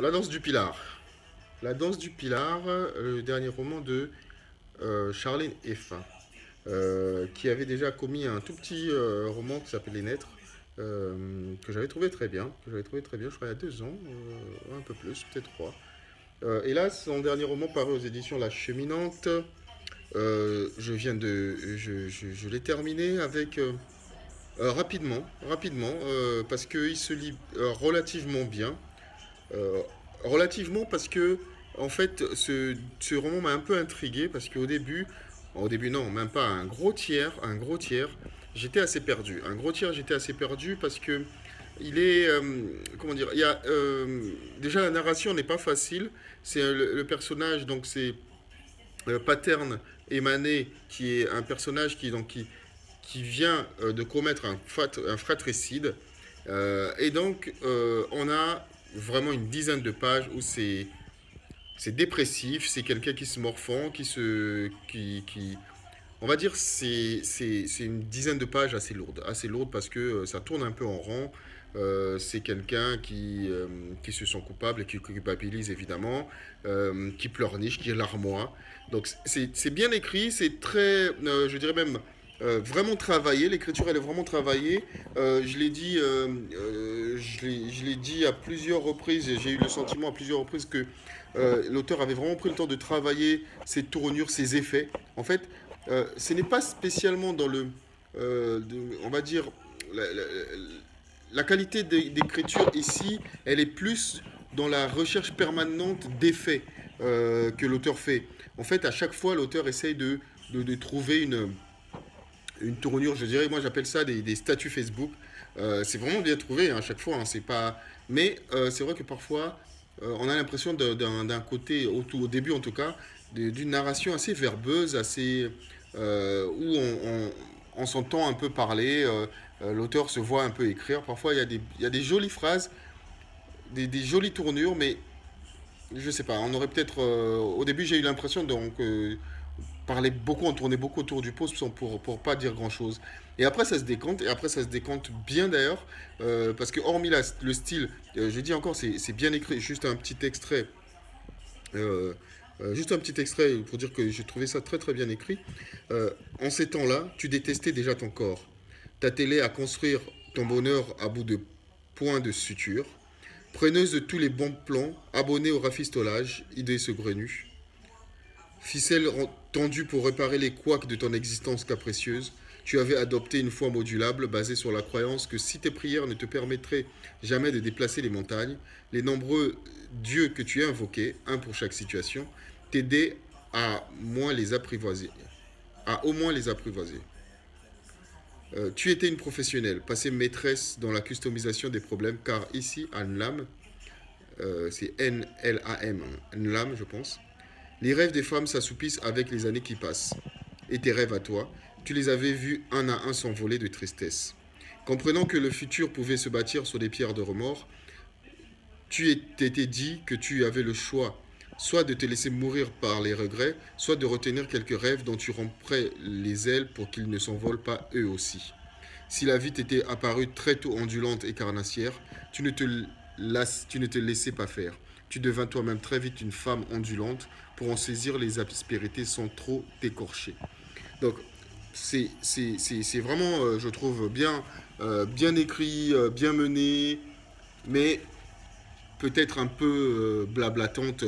La danse du Pilar. La danse du Pilar, le dernier roman de Charlène Effa, qui avait déjà commis un tout petit roman qui s'appelle Les Nêtres, que j'avais trouvé très bien, je crois il y a 2 ans, un peu plus, peut-être 3. Et là, son dernier roman paru aux éditions La Cheminante. Je l'ai terminé avec rapidement, parce qu'il se lit relativement bien. Euh, Relativement parce que, en fait, ce roman m'a un peu intrigué parce au début non, même pas, un gros tiers, j'étais assez perdu. Un gros tiers, j'étais assez perdu parce que il est, comment dire, il y a, déjà la narration n'est pas facile. C'est le personnage, donc c'est Paterne Emané, qui est un personnage qui vient de commettre un fratricide. On a vraiment une dizaine de pages où c'est dépressif, c'est quelqu'un qui se morfond, on va dire, c'est une dizaine de pages assez lourde parce que ça tourne un peu en rond. C'est quelqu'un qui se sent coupable et qui culpabilise évidemment, qui pleurniche, qui est larmoie. Donc c'est bien écrit, c'est très, je dirais même, vraiment travaillé. L'écriture, elle est vraiment travaillée. Je l'ai dit à plusieurs reprises, et j'ai eu le sentiment à plusieurs reprises que l'auteur avait vraiment pris le temps de travailler ses tournures, ses effets. En fait, ce n'est pas spécialement dans on va dire, la, la- la qualité d'écriture ici, elle est plus dans la recherche permanente d'effets que l'auteur fait. En fait, à chaque fois, l'auteur essaye de trouver une tournure, je dirais, moi j'appelle ça des statuts Facebook. C'est vraiment bien trouvé hein, à chaque fois, hein, c'est pas... Mais c'est vrai que parfois, on a l'impression d'un côté, au début en tout cas, d'une narration assez verbeuse, où on s'entend un peu parler, l'auteur se voit un peu écrire. Parfois, il y a des jolies phrases, des jolies tournures, mais je sais pas, on aurait peut-être... au début, j'ai eu l'impression donc parlait beaucoup, on tournait beaucoup autour du pot pour pas dire grand-chose. Et après, ça se décante, et après, ça se décante bien d'ailleurs, parce que hormis le style, je dis encore, c'est bien écrit, euh, juste un petit extrait pour dire que j'ai trouvé ça très très bien écrit. En ces temps-là, tu détestais déjà ton corps. T'attelais à construire ton bonheur à bout de points de suture. Preneuse de tous les bons plans, abonnée au rafistolage, idée saugrenue. Ficelle tendue pour réparer les couacs de ton existence capricieuse, tu avais adopté une foi modulable basée sur la croyance que si tes prières ne te permettraient jamais de déplacer les montagnes, les nombreux dieux que tu invoquais, un pour chaque situation, t'aidaient à moins les apprivoiser, à au moins les apprivoiser. Tu étais une professionnelle, passée maîtresse dans la customisation des problèmes, car ici, à Nlam, c'est N-L-A-M, Nlam, je pense, les rêves des femmes s'assoupissent avec les années qui passent. Et tes rêves à toi, tu les avais vus un à un s'envoler de tristesse. Comprenant que le futur pouvait se bâtir sur des pierres de remords, tu t'étais dit que tu avais le choix, soit de te laisser mourir par les regrets, soit de retenir quelques rêves dont tu romprais les ailes pour qu'ils ne s'envolent pas eux aussi. Si la vie t'était apparue très tôt ondulante et carnassière, tu ne te laissais pas faire. Tu devins toi-même très vite une femme ondulante pour en saisir les aspérités sans trop t'écorcher. Donc, c'est vraiment, je trouve, bien écrit, bien mené, mais peut-être un peu blablatante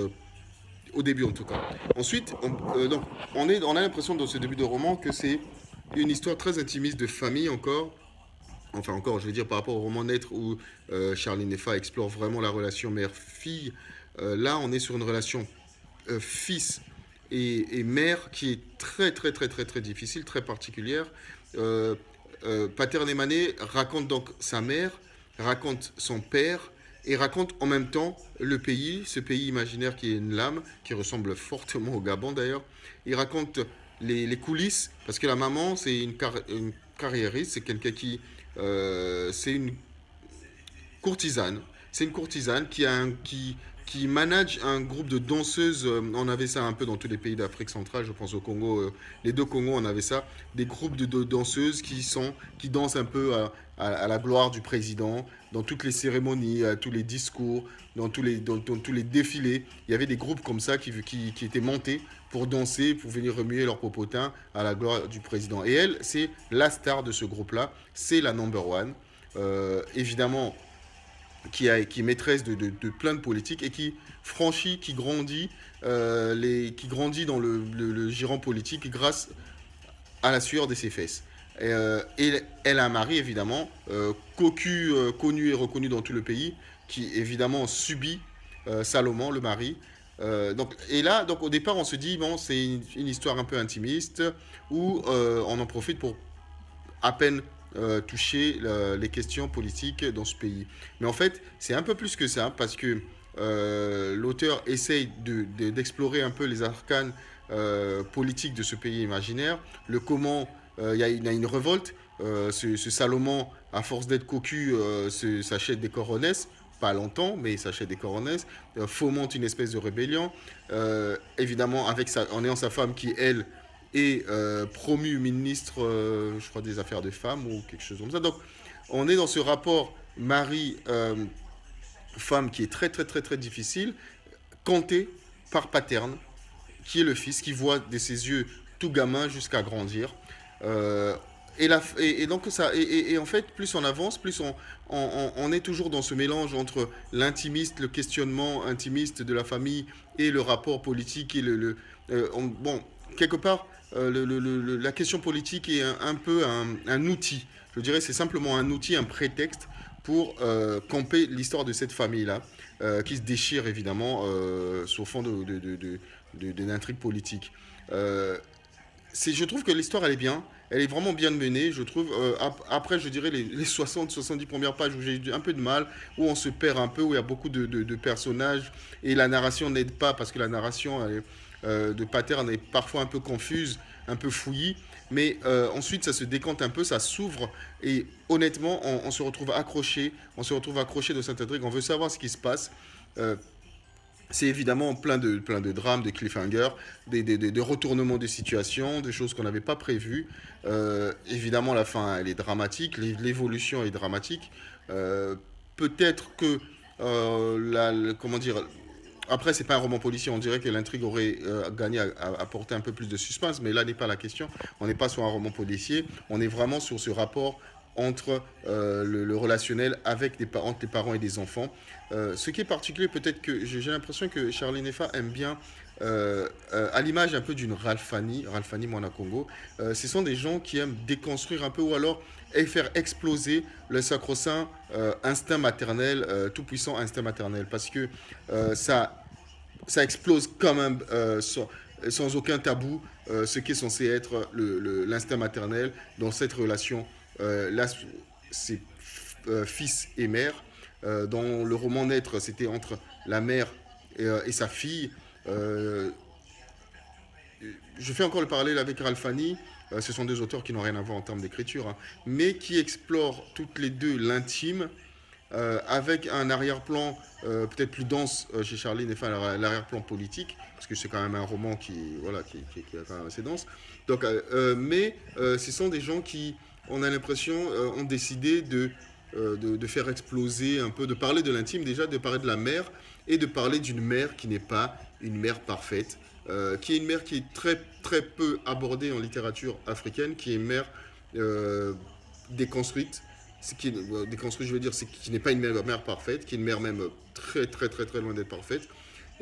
au début en tout cas. Ensuite, donc, on a l'impression dans ce début de roman que c'est une histoire très intimiste de famille encore. Enfin encore, je veux dire par rapport au roman Naître où Charline Effa explore vraiment la relation mère-fille. Là, on est sur une relation fils et mère qui est très très très très très difficile, très particulière. Euh, Paterne Mané raconte donc sa mère, raconte son père et raconte en même temps le pays, ce pays imaginaire qui est une lame, qui ressemble fortement au Gabon d'ailleurs. Il raconte les coulisses, parce que la maman, c'est une carriériste, c'est quelqu'un c'est une courtisane. C'est une courtisane qui manage un groupe de danseuses. On avait ça un peu dans tous les pays d'Afrique centrale, je pense au Congo. Les deux Congos, on avait ça. Des groupes de danseuses qui dansent un peu à la gloire du président, dans toutes les cérémonies, à tous les discours, dans tous les défilés. Il y avait des groupes comme ça qui étaient montés pour danser, pour venir remuer leur popotin à la gloire du président. Et elle, c'est la star de ce groupe-là. C'est la number one. Évidemment, qui est maîtresse de plein de politiques et qui franchit, qui grandit dans le giron politique grâce à la sueur de ses fesses. Et elle a un mari, évidemment, connu et reconnu dans tout le pays, qui évidemment subit Salomon, le mari. Et là, donc, au départ, on se dit, bon, c'est une histoire un peu intimiste, où on en profite pour à peine toucher les questions politiques dans ce pays. Mais en fait, c'est un peu plus que ça, parce que l'auteur essaye d'explorer un peu les arcanes politiques de ce pays imaginaire, le comment il y a une révolte, ce Salomon, à force d'être cocu, s'achète des coronesses, pas longtemps, mais il s'achète des coronesses, fomente une espèce de rébellion, évidemment en ayant sa femme qui, elle, est promue ministre, je crois, des Affaires des femmes ou quelque chose comme ça. Donc, on est dans ce rapport mari-femme qui est très, très, très, très difficile, compté par Paterne, qui est le fils, qui voit de ses yeux tout gamin jusqu'à grandir. Donc en fait, plus on avance, plus on est toujours dans ce mélange entre l'intimiste, le questionnement intimiste de la famille et le rapport politique et bon, quelque part, la question politique est un peu un outil. Je dirais c'est simplement un outil, un prétexte pour camper l'histoire de cette famille-là, qui se déchire évidemment sur fond d'une intrigue politique. Je trouve que l'histoire, elle est bien. Elle est vraiment bien menée, je trouve. Après, je dirais les 60-70 premières pages où j'ai eu un peu de mal, où on se perd un peu, où il y a beaucoup de personnages, et la narration n'aide pas, parce que la narration de Paterne est parfois un peu confuse, un peu fouillie. Mais ensuite, ça se décante un peu, ça s'ouvre, et honnêtement, on se retrouve accroché. On se retrouve accroché de cette intrigue, on veut savoir ce qui se passe. C'est évidemment plein de drames, de cliffhangers, des retournements de situation, des choses qu'on n'avait pas prévues. Évidemment, la fin, elle est dramatique, l'évolution est dramatique. Peut-être que, comment dire, après, c'est pas un roman policier, on dirait que l'intrigue aurait gagné à apporter un peu plus de suspense, mais là n'est pas la question. On n'est pas sur un roman policier, on est vraiment sur ce rapport entre le relationnel entre les parents et des enfants. Ce qui est particulier, peut-être que j'ai l'impression que Charlie Nefa aime bien, à l'image un peu d'une Ralph Fanny Mwana Congo, ce sont des gens qui aiment déconstruire un peu ou alors faire exploser le sacro-saint instinct maternel, tout-puissant instinct maternel, parce que ça explose quand même sans aucun tabou ce qui est censé être l'instinct maternel dans cette relation. Là, c'est fils et mère. Dans le roman Naître, c'était entre la mère et sa fille. Je fais encore le parallèle avec Ralph Fanny. Ce sont deux auteurs qui n'ont rien à voir en termes d'écriture, hein, mais qui explorent toutes les deux l'intime, avec un arrière-plan peut-être plus dense chez Charlie Nefa, l'arrière-plan politique, parce que c'est quand même un roman qui est quand même assez dense. Donc, mais ce sont des gens qui, on a l'impression, ont décidé de faire exploser un peu, de parler de l'intime déjà, de parler de la mère, et de parler d'une mère qui n'est pas une mère parfaite, qui est une mère qui est très, très peu abordée en littérature africaine, qui est une mère déconstruite. Déconstruite, je veux dire, c'est qui n'est pas une mère parfaite, qui est une mère même très, très, très, très loin d'être parfaite,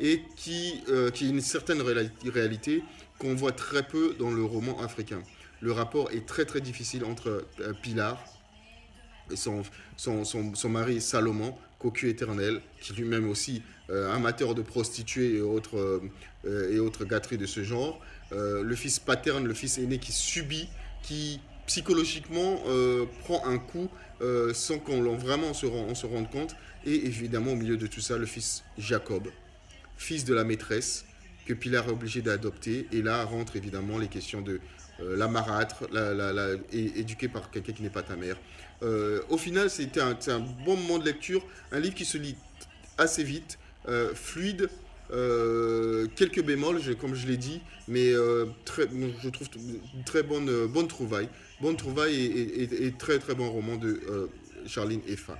et qui est une certaine réalité qu'on voit très peu dans le roman africain. Le rapport est très très difficile entre Pilar et son mari Salomon, cocu éternel, qui lui-même aussi amateur de prostituées et autres gâteries de ce genre. Le fils Paterne, le fils aîné qui subit, qui psychologiquement prend un coup sans qu'on vraiment on se rende compte. Et évidemment, au milieu de tout ça, le fils Jacob, fils de la maîtresse, que Pilar est obligée d'adopter. Et là rentrent évidemment les questions de la marâtre, éduquée par quelqu'un qui n'est pas ta mère. Au final, c'est un bon moment de lecture, un livre qui se lit assez vite, fluide, quelques bémols, comme je l'ai dit, mais je trouve une très bonne trouvaille. Bonne trouvaille et très très bon roman de Charline Effa.